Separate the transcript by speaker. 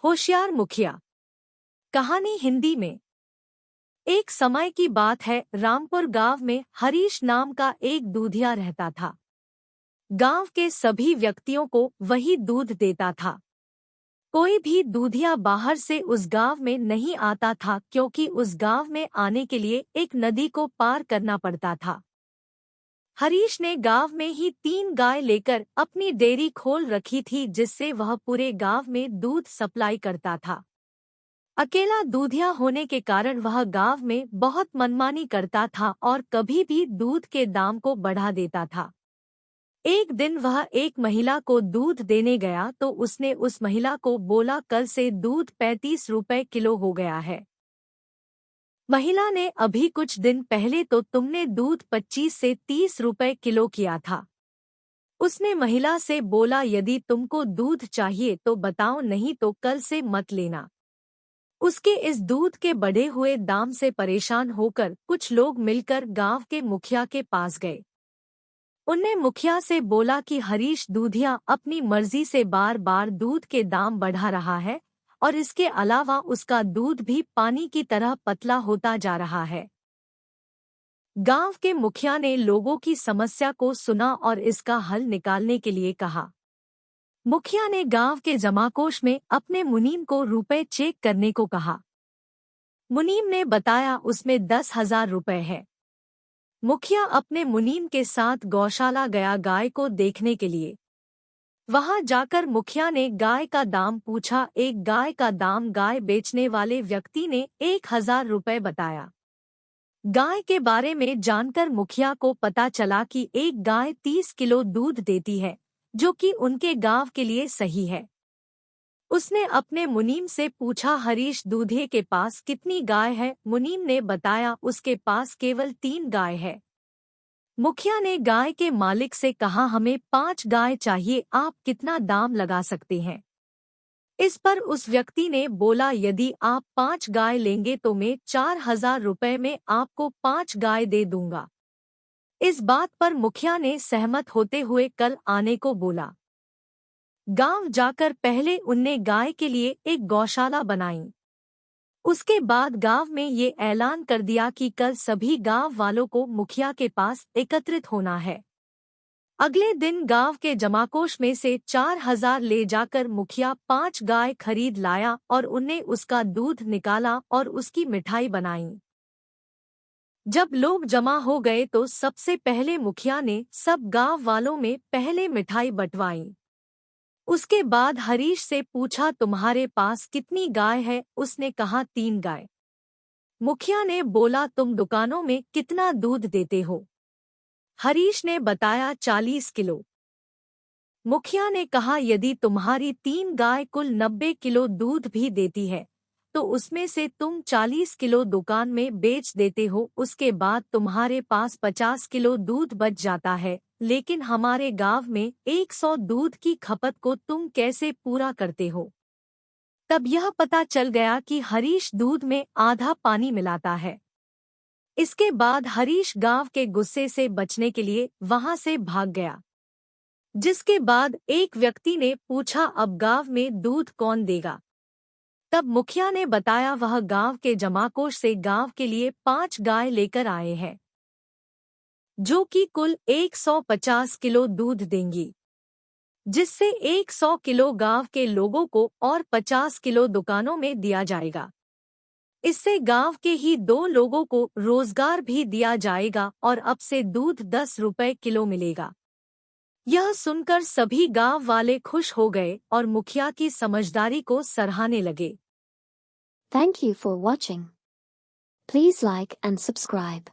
Speaker 1: होशियार मुखिया। कहानी हिंदी में। एक समय की बात है, रामपुर गांव में हरीश नाम का एक दूधिया रहता था। गांव के सभी व्यक्तियों को वही दूध देता था। कोई भी दूधिया बाहर से उस गांव में नहीं आता था, क्योंकि उस गांव में आने के लिए एक नदी को पार करना पड़ता था। हरीश ने गांव में ही 3 गाय लेकर अपनी डेयरी खोल रखी थी, जिससे वह पूरे गांव में दूध सप्लाई करता था। अकेला दूधिया होने के कारण वह गांव में बहुत मनमानी करता था और कभी भी दूध के दाम को बढ़ा देता था। एक दिन वह एक महिला को दूध देने गया तो उसने उस महिला को बोला, कल से दूध 35 रुपए किलो हो गया है। महिला ने अभी कुछ दिन पहले तो तुमने दूध 25 से 30 रुपए किलो किया था। उसने महिला से बोला, यदि तुमको दूध चाहिए तो बताओ, नहीं तो कल से मत लेना। उसके इस दूध के बढ़े हुए दाम से परेशान होकर कुछ लोग मिलकर गांव के मुखिया के पास गए। उनने मुखिया से बोला कि हरीश दूधिया अपनी मर्जी से बार बार दूध के दाम बढ़ा रहा है और इसके अलावा उसका दूध भी पानी की तरह पतला होता जा रहा है। गांव के मुखिया ने लोगों की समस्या को सुना और इसका हल निकालने के लिए कहा। मुखिया ने गांव के जमाकोष में अपने मुनीम को रुपए चेक करने को कहा। मुनीम ने बताया उसमें 10,000 रुपए है। मुखिया अपने मुनीम के साथ गौशाला गया गाय को देखने के लिए। वहां जाकर मुखिया ने गाय का दाम पूछा। एक गाय का दाम गाय बेचने वाले व्यक्ति ने 1,000 रुपए बताया। गाय के बारे में जानकर मुखिया को पता चला कि एक गाय 30 किलो दूध देती है, जो कि उनके गांव के लिए सही है। उसने अपने मुनीम से पूछा, हरीश दूधिये के पास कितनी गाय है? मुनीम ने बताया उसके पास केवल 3 गाय है। मुखिया ने गाय के मालिक से कहा, हमें 5 गाय चाहिए, आप कितना दाम लगा सकते हैं? इस पर उस व्यक्ति ने बोला, यदि आप 5 गाय लेंगे तो मैं 4,000 रुपए में आपको 5 गाय दे दूंगा। इस बात पर मुखिया ने सहमत होते हुए कल आने को बोला। गांव जाकर पहले उनने गाय के लिए एक गौशाला बनाई। उसके बाद गांव में ये ऐलान कर दिया कि कल सभी गांव वालों को मुखिया के पास एकत्रित होना है। अगले दिन गांव के जमाकोष में से 4,000 ले जाकर मुखिया 5 गाय खरीद लाया और उनने उसका दूध निकाला और उसकी मिठाई बनाई। जब लोग जमा हो गए तो सबसे पहले मुखिया ने सब गांव वालों में पहले मिठाई बंटवाई। उसके बाद हरीश से पूछा, तुम्हारे पास कितनी गाय है? उसने कहा 3 गाय। मुखिया ने बोला, तुम दुकानों में कितना दूध देते हो? हरीश ने बताया 40 किलो। मुखिया ने कहा, यदि तुम्हारी 3 गाय कुल 90 किलो दूध भी देती है तो उसमें से तुम 40 किलो दुकान में बेच देते हो, उसके बाद तुम्हारे पास 50 किलो दूध बच जाता है, लेकिन हमारे गांव में 100 दूध की खपत को तुम कैसे पूरा करते हो? तब यह पता चल गया कि हरीश दूध में आधा पानी मिलाता है। इसके बाद हरीश गांव के गुस्से से बचने के लिए वहां से भाग गया। जिसके बाद एक व्यक्ति ने पूछा, अब गांव में दूध कौन देगा? तब मुखिया ने बताया, वह गांव के जमाकोष से गांव के लिए 5 गाय लेकर आए हैं, जो कि कुल 150 किलो दूध देंगी, जिससे 100 किलो गांव के लोगों को और 50 किलो दुकानों में दिया जाएगा। इससे गांव के ही 2 लोगों को रोजगार भी दिया जाएगा और अब से दूध 10 रुपए किलो मिलेगा। यह सुनकर सभी गांव वाले खुश हो गए और मुखिया की समझदारी को सराहने लगे।
Speaker 2: Thank you for watching. Please like and subscribe.